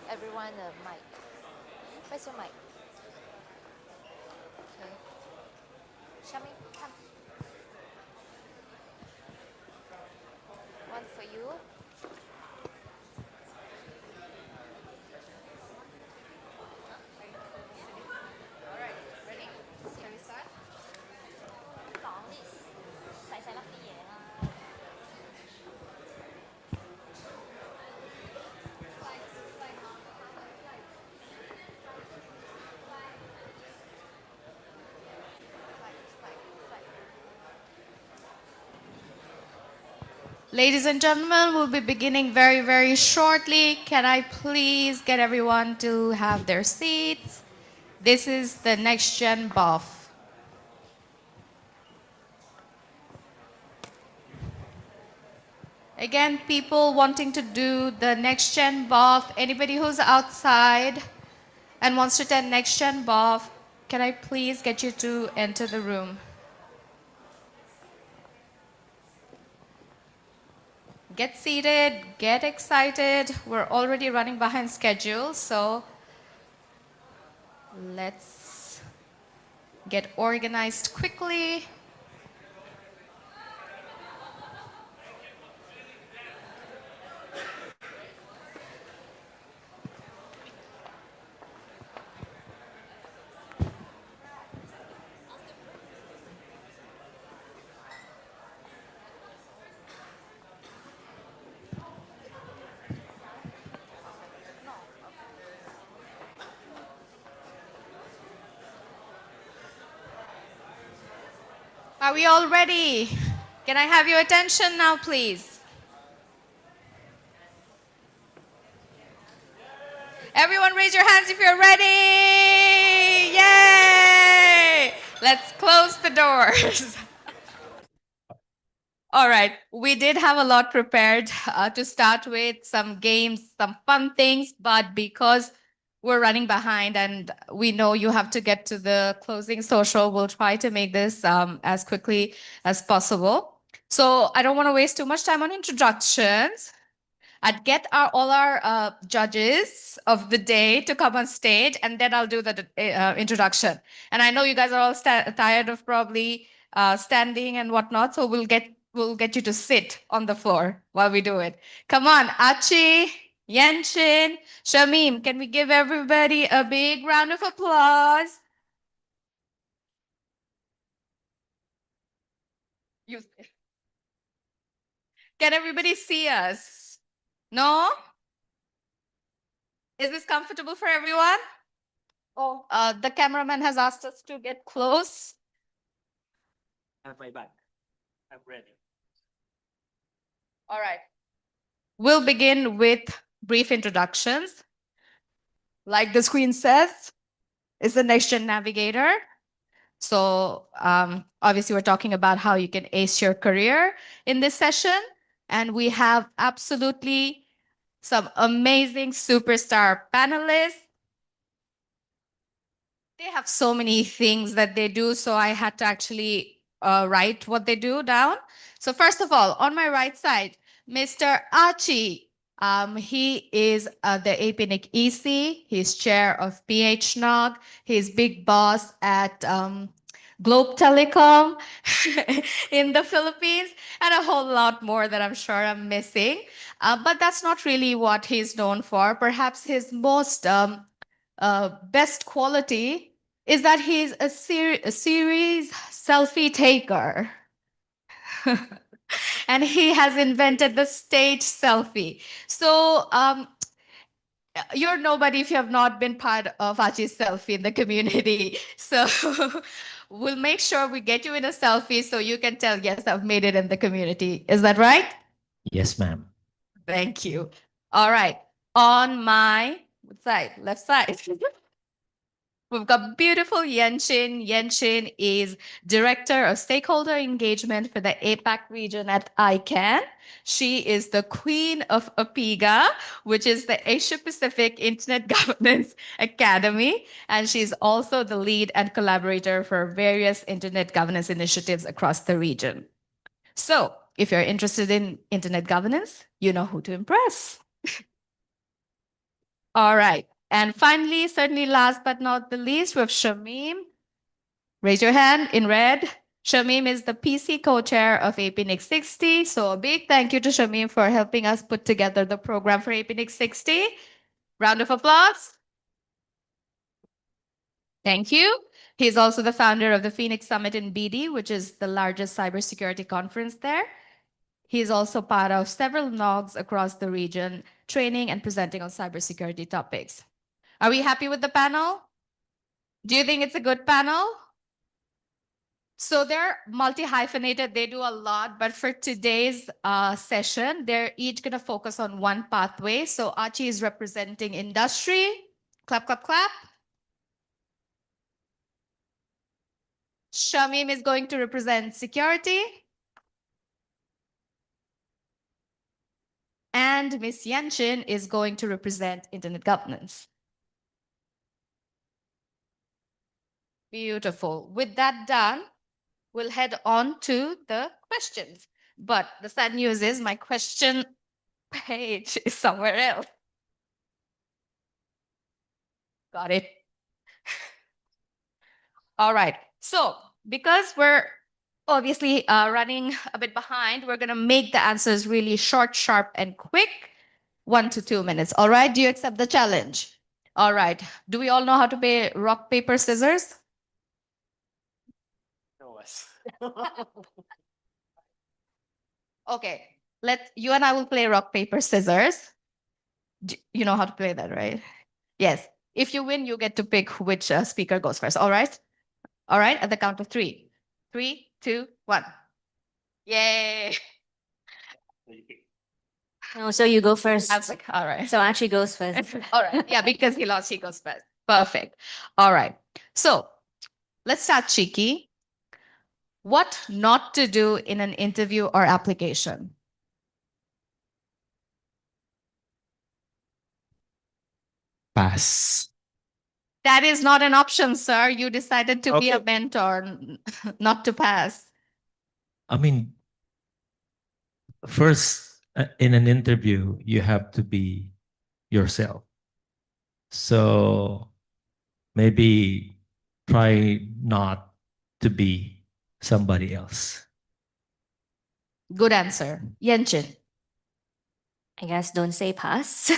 everyone a mic. Where's your mic? Okay. Shami, come. One for you. All right, ready? Can we start? 講啲細細粒啲嘢啦。Ladies and gentlemen, we'll be beginning very, very shortly. Can I please get everyone to have their seats? This is the NextGen BoF. Again, people wanting to do the NextGen BoF, anybody who's outside and wants to attend NextGen BoF, can I please get you to enter the room? Get seated, get excited. We're already running behind schedule, so let's get organized quickly. Are we all ready? Can I have your attention now, please? Everyone raise your hands if you're ready. Yay! Let's close the doors. All right, we did have a lot prepared to start with, some games, some fun things, but because we're running behind and we know you have to get to the closing social, we'll try to make this as quickly as possible. So I don't want to waste too much time on introductions. I'd get all our judges of the day to come on stage, and then I'll do the introduction. And I know you guys are all tired of probably standing and whatnot, so we'll get you to sit on the floor while we do it. Come on, Achi, Yenshin, Shamim, can we give everybody a big round of applause? Can everybody see us? No? Is this comfortable for everyone? Oh, the cameraman has asked us to get close. I have my back. I'm ready. All right. We'll begin with brief introductions. Like the screen says, it's the NextGen Navigator. So obviously, we're talking about how you can ace your career in this session. And we have absolutely some amazing superstar panelists. They have so many things that they do, so I had to actually write what they do down. So first of all, on my right side, Mr. Archie. He is the APNIC EC. He's chair of PHNOG. He's big boss at Globe Telecom in the Philippines, and a whole lot more that I'm sure I'm missing. But that's not really what he's known for. Perhaps his most best quality is that he's a series selfie taker. And he has invented the stage selfie. So you're nobody if you have not been part of Achi's selfie in the community. So we'll make sure we get you in a selfie so you can tell, yes, I've made it in the community. Is that right? Yes, ma'am. Thank you. All right. On my side, left side. We've got beautiful Yenshin. Yenshin is Director of Stakeholder Engagement for the APAC region at ICANN. She is the Queen of APIGA, which is the Asia Pacific Internet Governance Academy. And she's also the lead and collaborator for various internet governance initiatives across the region. So if you're interested in internet governance, you know who to impress. All right. And finally, certainly last but not the least, we have Shamim. Raise your hand in red. Shamim is the PC co-chair of AP Next 60. So a big thank you to Shamim for helping us put together the program for AP Next 60. Round of applause. Thank you. He's also the founder of the Phoenix Summit in BD, which is the largest cybersecurity conference there. He's also part of several NOGs across the region, training and presenting on cybersecurity topics. Are we happy with the panel? Do you think it's a good panel? So they're multi-hyphenated, they do a lot, but for today's session, they're each gonna focus on one pathway. So Archie is representing industry. Clap, clap, clap. Shamim is going to represent security. And Miss Yanchin is going to represent internet governance. Beautiful. With that done, we'll head on to the questions. But the sad news is my question page is somewhere else. Got it. All right. So because we're obviously running a bit behind, we're going to make the answers really short, sharp, and quick. 1 to 2 minutes. All right. Do you accept the challenge? All right. Do we all know how to play rock, paper, scissors? No, us. Okay. You and I will play rock, paper, scissors. You know how to play that, right? Yes. If you win, you get to pick which speaker goes first. All right. All right. At the count of 3. 3, 2, 1. Yay. Oh, so you go first. I was like, all right. So Archie goes first. All right. Yeah, because he lost, he goes first. Perfect. All right. So let's start cheeky. What not to do in an interview or application? Pass. That is not an option, sir. You decided to be a Okay. mentor, not to pass. I mean, first, in an interview, you have to be yourself. So maybe try not to be somebody else. Good answer. Yenchin. I guess don't say pass.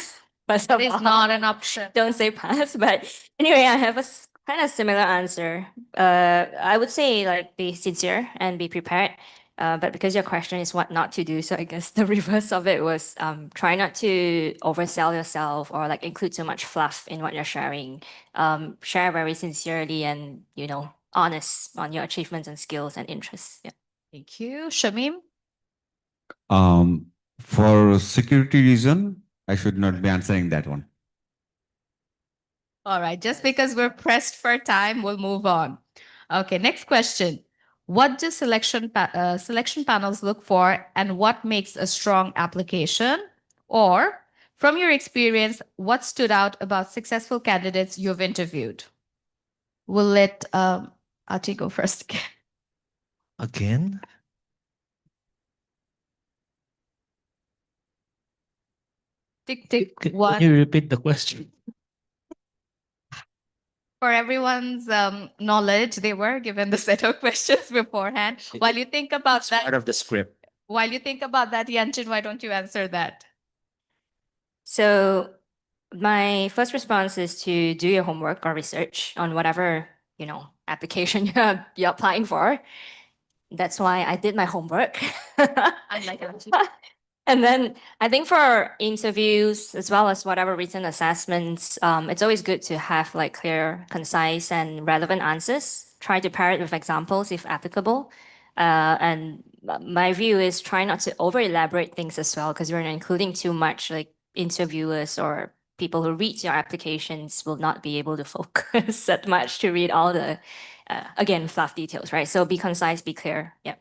First That of is all, not an option. don't say pass. But anyway, I have a kind of similar answer. I would say like be sincere and be prepared. But because your question is what not to do, so I guess the reverse of it was try not to oversell yourself or like include too much fluff in what you're sharing. Share very sincerely and honest on your achievements and skills and interests. Yeah. Thank you. Shamim? For security reason, I should not be answering that one. All right. Just because we're pressed for time, we'll move on. Okay. Next question. What do selection panels look for and what makes a strong application? Or from your experience, what stood out about successful candidates you've interviewed? We'll let Archie go first. Again? Tick, tick, Can one. you repeat the question? For everyone's knowledge, they were given the set of questions beforehand. While you think about Part that, of the script. Yanchin, why don't you answer that? So my first response is to do your homework or research on whatever, application you're applying for. That's why I did my homework. Unlike Yanchin. And then I think for interviews as well as whatever written assessments, it's always good to have like clear, concise, and relevant answers. Try to pair it with examples if applicable. And my view is try not to over elaborate things as well, because you're including too much, like interviewers or people who read your applications will not be able to focus that much to read all the, again, fluff details, right? So be concise, be clear. Yeah.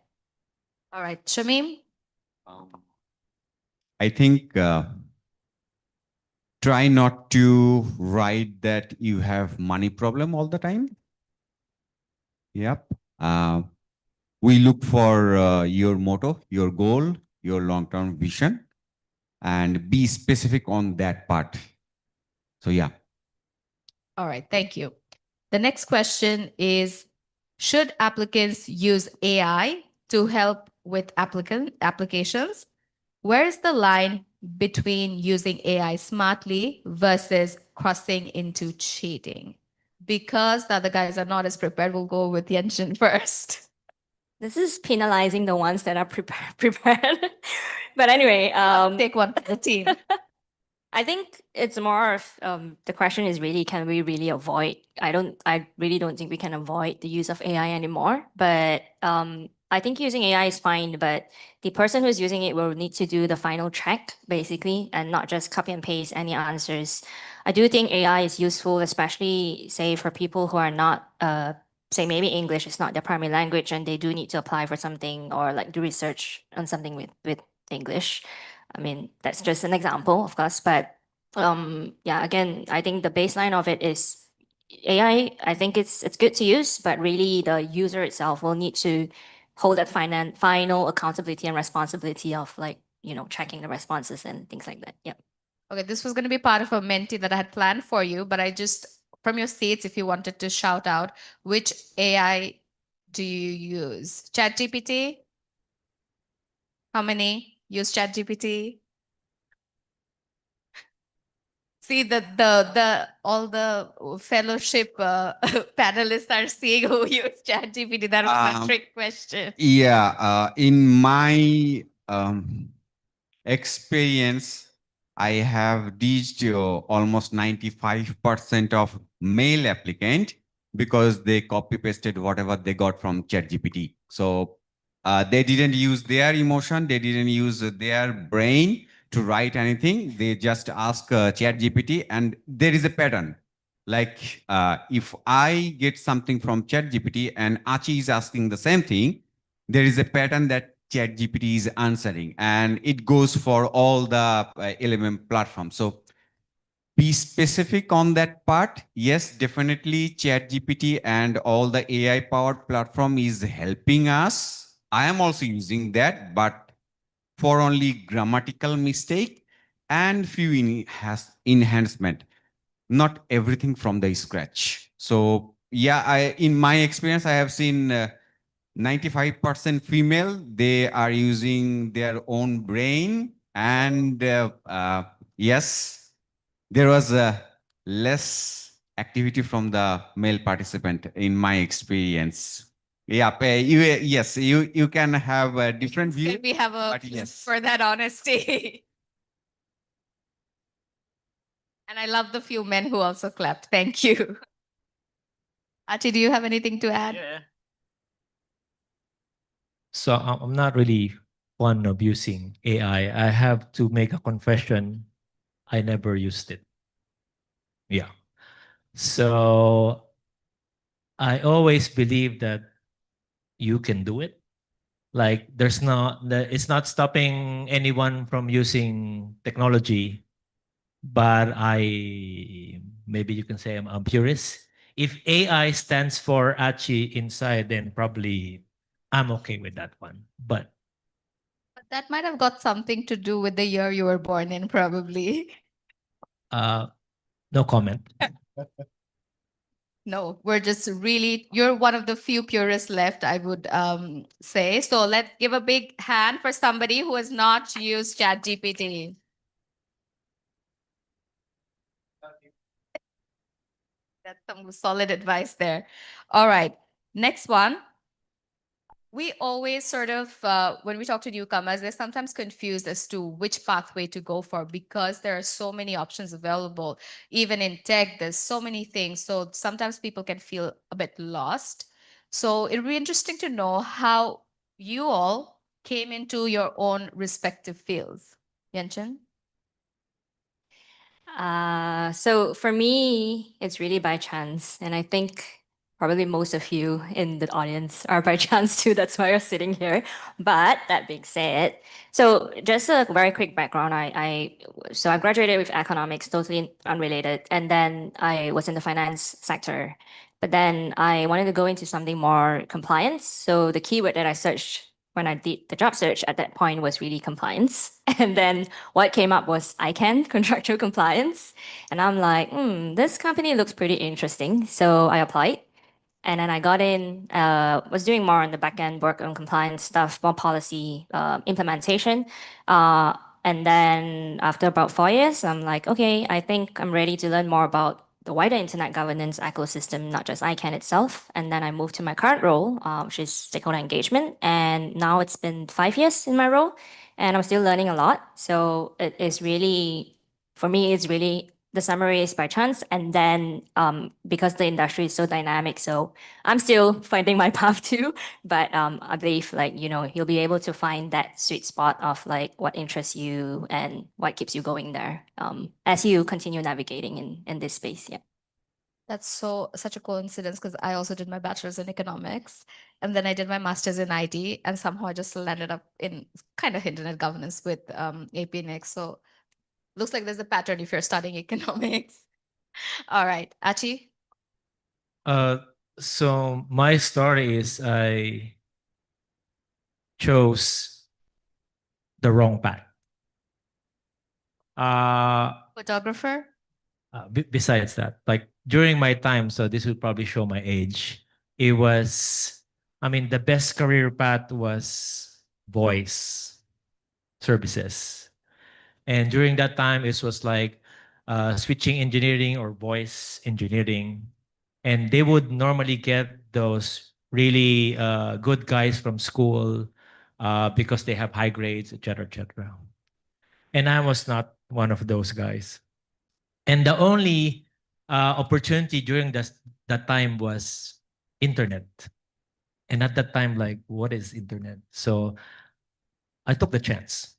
All right, Shamim? I think try not to write that you have money problem all the time. Yep. We look for your motto, your goal, your long-term vision, and be specific on that part. So yeah. All right, thank you. The next question is, should applicants use AI to help with applications? Where is the line between using AI smartly versus crossing into cheating? Because the other guys are not as prepared, we'll go with Yenshin first. This is penalizing the ones that are prepared. But anyway, Take one for the team. I think it's more of the question is really, can we really avoid? I really don't think we can avoid the use of AI anymore. But I think using AI is fine, but the person who's using it will need to do the final check basically, and not just copy and paste any answers. I do think AI is useful, especially say for people who are not say maybe English is not their primary language and they do need to apply for something or like do research on something with English. I mean, that's just an example, of course, but yeah, again, I think the baseline of it is AI. I think it's good to use, but really the user itself will need to hold that final accountability and responsibility of like, checking the responses and things like that. Yeah. Okay, this was going to be part of a Menti that I had planned for you, but I just, from your seats, if you wanted to shout out, which AI do you use? ChatGPT? How many use ChatGPT? See, all the fellowship panelists are seeing who use ChatGPT. That was a trick question. Yeah, in my experience, I have reached almost 95% of male applicant because they copy pasted whatever they got from ChatGPT. So they didn't use their emotion, they didn't use their brain to write anything. They just ask ChatGPT, and there is a pattern. Like if I get something from ChatGPT and Achi is asking the same thing, there is a pattern that ChatGPT is answering, and it goes for all the LLM platforms. So be specific on that part. Yes, definitely ChatGPT and all the AI powered platform is helping us. I am also using that, but for only grammatical mistake and few enhancement, not everything from the scratch. So yeah, in my experience, I have seen 95% female, they are using their own brain. And yes, there was less activity from the male participant in my experience. Yeah, yes, you can have a different view. Can we have a but yes. for that honesty? And I love the few men who also clapped. Thank you. Achi, do you have anything to add? Yeah. So I'm not really fond of using AI. I have to make a confession. I never used it. Yeah. So I always believe that you can do it. Like it's not stopping anyone from using technology, but maybe you can say I'm a purist. If AI stands for Achi inside, then probably I'm okay with that one. But That might have got something to do with the year you were born in, probably. no comment. No, we're just really, you're one of the few purists left, I would say. So let's give a big hand for somebody who has not used ChatGPT. That's some solid advice there. All right, next one. We always sort of, when we talk to newcomers, they're sometimes confused as to which pathway to go for because there are so many options available. Even in tech, there's so many things. So sometimes people can feel a bit lost. So it'd be interesting to know how you all came into your own respective fields. Yenchen? So for me, it's really by chance. And I think probably most of you in the audience are by chance too. That's why you're sitting here. But that being said, so just a very quick background. So I graduated with economics, totally unrelated. And then I was in the finance sector. But then I wanted to go into something more compliance. So the keyword that I searched when I did the job search at that point was really compliance. And then what came up was ICANN, contractual compliance. And I'm like, this company looks pretty interesting. So I applied. And then I got in, was doing more on the back end work on compliance stuff, more policy implementation. And then after about 4 years, I'm like, okay, I think I'm ready to learn more about the wider internet governance ecosystem, not just ICANN itself. And then I moved to my current role, which is stakeholder engagement. And now it's been 5 years in my role, and I'm still learning a lot. So it is really, for me, it's really the summary is by chance. And then because the industry is so dynamic, so I'm still finding my path too. But I believe you'll be able to find that sweet spot of like what interests you and what keeps you going there as you continue navigating in this space. Yeah. That's such a coincidence because I also did my bachelor's in economics and then I did my master's in IT and somehow I just landed up in kind of internet governance with AP Next. So looks like there's a pattern if you're studying economics. All right, Achi. So my story is I chose the wrong path. Photographer. Besides that, like during my time, so this will probably show my age. It was, I mean, the best career path was voice services. And during that time, it was like switching engineering or voice engineering. And they would normally get those really good guys from school because they have high grades, et cetera, et cetera. And I was not one of those guys. And the only opportunity during that time was internet. And at that time, like, what is internet? So I took the chance.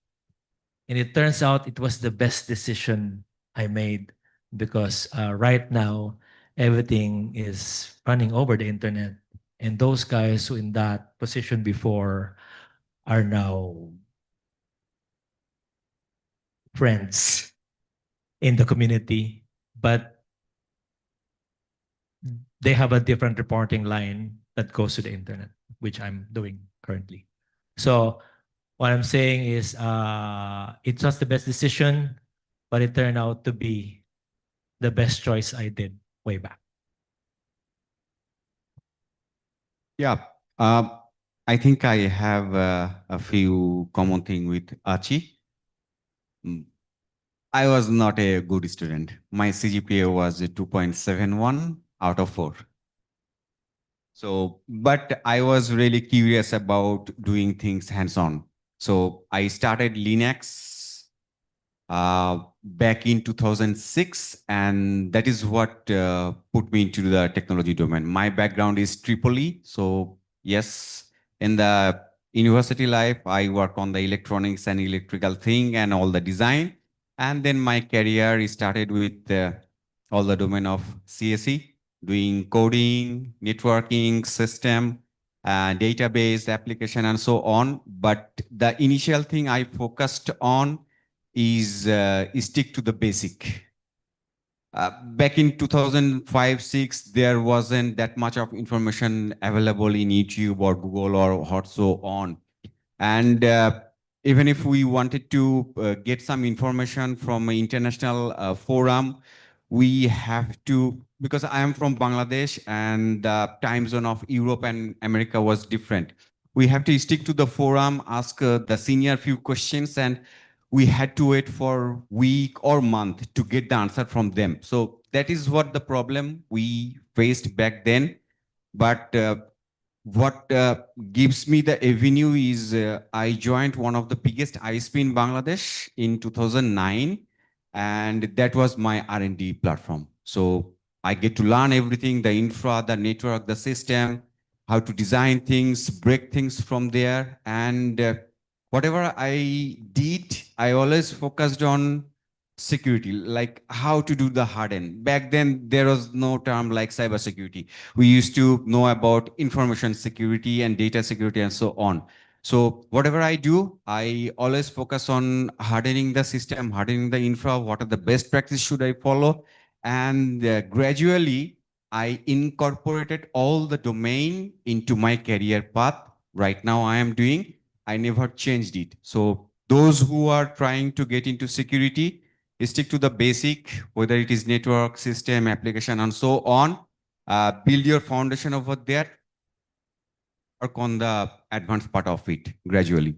And it turns out it was the best decision I made because right now, everything is running over the internet. And those guys who in that position before are now friends in the community, but they have a different reporting line that goes to the internet, which I'm doing currently. So what I'm saying is it was the best decision, but it turned out to be the best choice I did way back. Yeah, I think I have a few common thing with Achi. I was not a good student. My CGPA was a 2.71 out of 4. So, but I was really curious about doing things hands-on. So I started Linux back in 2006, and that is what put me into the technology domain. My background is Tripoli. So yes, in the university life, I work on the electronics and electrical thing and all the design. And then my career started with all the domain of CSE, doing coding, networking, system, database, application, and so on. But the initial thing I focused on is stick to the basic. Back in 2005-6, there wasn't that much of information available in YouTube or Google or so on. And even if we wanted to get some information from an international forum, we have to, because I am from Bangladesh and the time zone of Europe and America was different. We have to stick to the forum, ask the senior few questions, and we had to wait for week or month to get the answer from them. So that is what the problem we faced back then. But what gives me the avenue is I joined one of the biggest ISP in Bangladesh in 2009, and that was my R&D platform. So I get to learn everything, the infra, the network, the system, how to design things, break things from there. And whatever I did, I always focused on security, like how to do the harden. Back then, there was no term like cybersecurity. We used to know about information security and data security and so on. So whatever I do, I always focus on hardening the system, hardening the infra, what are the best practices should I follow? And gradually, I incorporated all the domain into my career path. Right now, I am doing I never changed it. So those who are trying to get into security, stick to the basic, whether it is network, system, application, and so on. Build your foundation over there. Work on the advanced part of it gradually.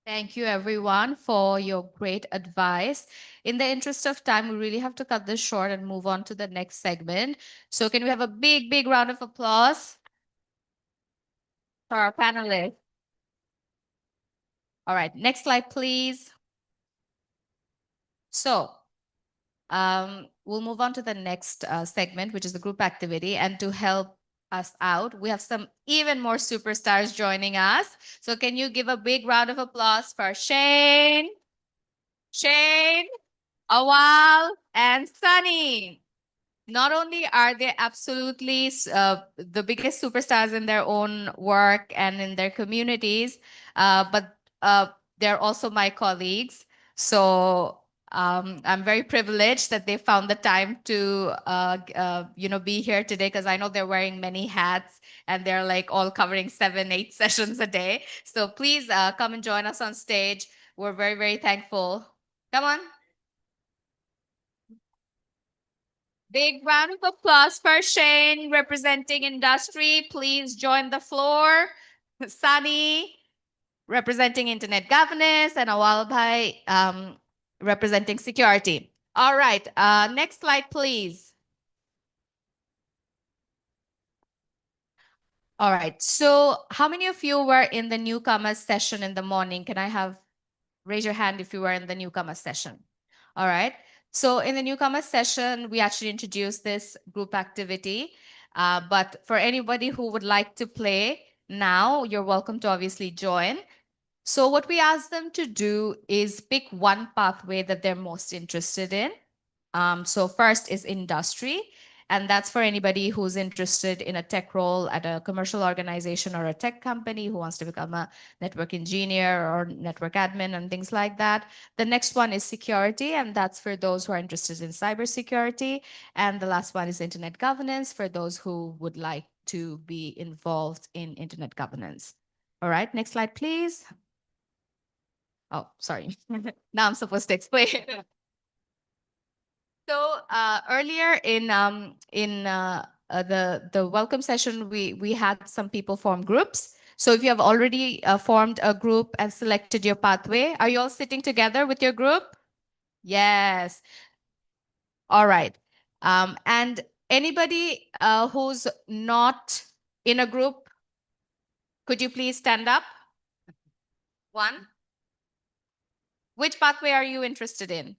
Thank you, everyone, for your great advice. In the interest of time, we really have to cut this short and move on to the next segment. So can we have a big, big round of applause for our panelists? All right, next slide, please. So we'll move on to the next segment, which is the group activity. And to help us out, we have some even more superstars joining us. So can you give a big round of applause for Shane, Awal, and Sunny? Not only are they absolutely the biggest superstars in their own work and in their communities, but they're also my colleagues. So I'm very privileged that they found the time to be here today, because I know they're wearing many hats and they're like all covering 7-8 sessions a day. So please come and join us on stage. We're very, very thankful. Come on. Big round of applause for Shane representing industry. Please join the floor. Sunny representing internet governance, and Awal Bhai representing security. All right, next slide, please. All right, so how many of you were in the newcomers session in the morning? Can I have, raise your hand if you were in the newcomers session? All right. So in the newcomer session, we actually introduced this group activity. But for anybody who would like to play now, you're welcome to obviously join. So what we ask them to do is pick one pathway that they're most interested in. So first is industry. And that's for anybody who's interested in a tech role at a commercial organization or a tech company who wants to become a network engineer or network admin and things like that. The next one is security, and that's for those who are interested in cybersecurity. And the last one is internet governance for those who would like to be involved in internet governance. All right, next slide, please. Oh, sorry. Now I'm supposed to explain. So earlier in the welcome session, we had some people form groups. So if you have already formed a group and selected your pathway, are you all sitting together with your group? Yes. All right. And anybody who's not in a group, could you please stand up? One. Which pathway are you interested in?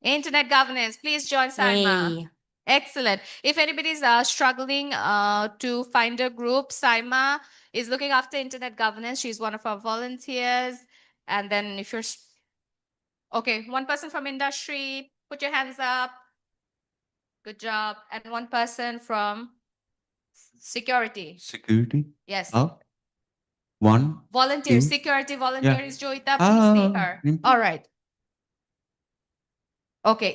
Internet governance. Please join Saima. Yay. Excellent. If anybody's struggling to find a group, Saima is looking after internet governance. She's one of our volunteers. And then if you're, okay, one person from industry, put your hands up. Good job. And one person from security. Security? Yes. One. Volunteer, two. security volunteer Yeah. is Joita. Please see her. All right. Okay,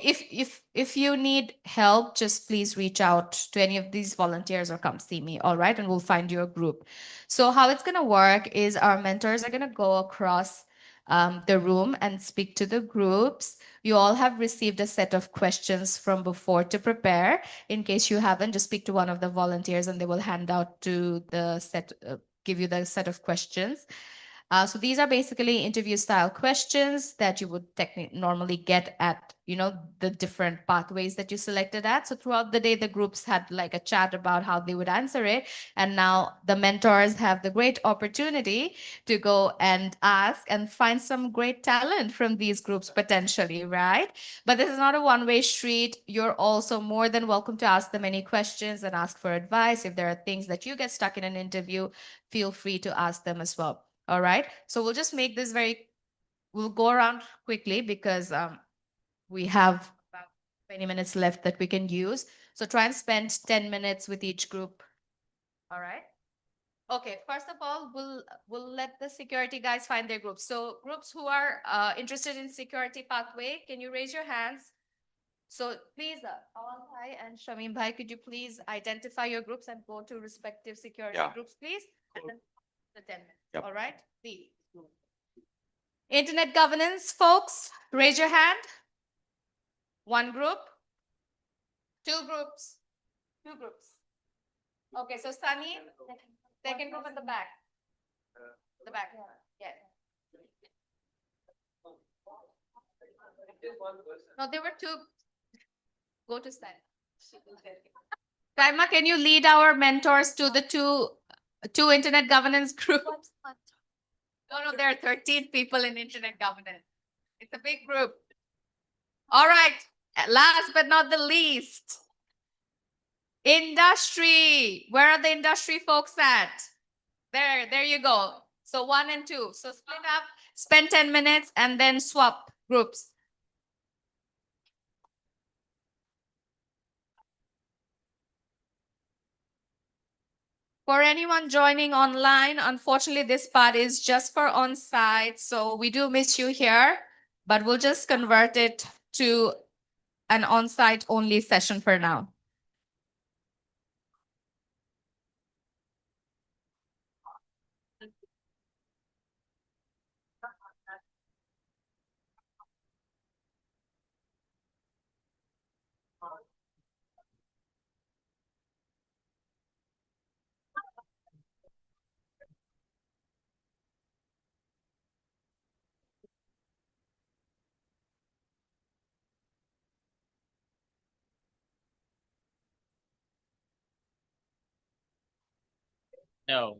if you need help, just please reach out to any of these volunteers or come see me, all right? And we'll find you a group. So how it's gonna work is our mentors are gonna go across the room and speak to the groups. You all have received a set of questions from before to prepare. In case you haven't, just speak to one of the volunteers and they will hand out to the set, give you the set of questions. So these are basically interview style questions that you would normally get at, the different pathways that you selected at. So throughout the day, the groups had like a chat about how they would answer it. And now the mentors have the great opportunity to go and ask and find some great talent from these groups potentially, right? But this is not a one-way street. You're also more than welcome to ask them any questions and ask for advice. If there are things that you get stuck in an interview, feel free to ask them as well. All right, so we'll just make this we'll go around quickly because we have about 20 minutes left that we can use. So try and spend 10 minutes with each group. All right. Okay, first of all, we'll let the security guys find their groups. So groups who are interested in security pathway, can you raise your hands? So please, Awal Bhai and Shamim Bhai, could you please identify your groups and go to respective security groups, please? And then The 10 minutes. Yep. All right. Lead. Internet governance, folks, raise your hand. One group. Two groups. Two groups. Okay, so Sunny, second group at the back. The back. Yeah. No, there were two. Go to Sunny. Taima, can you lead our mentors to the two internet governance groups? No, there are 13 people in internet governance. It's a big group. All right. Last but not the least, industry. Where are the industry folks at? There you go. So 1 and 2. So split up, spend 10 minutes, and then swap groups. For anyone joining online, unfortunately, this part is just for on-site. So we do miss you here, but we'll just convert it to an on-site only session for now. No.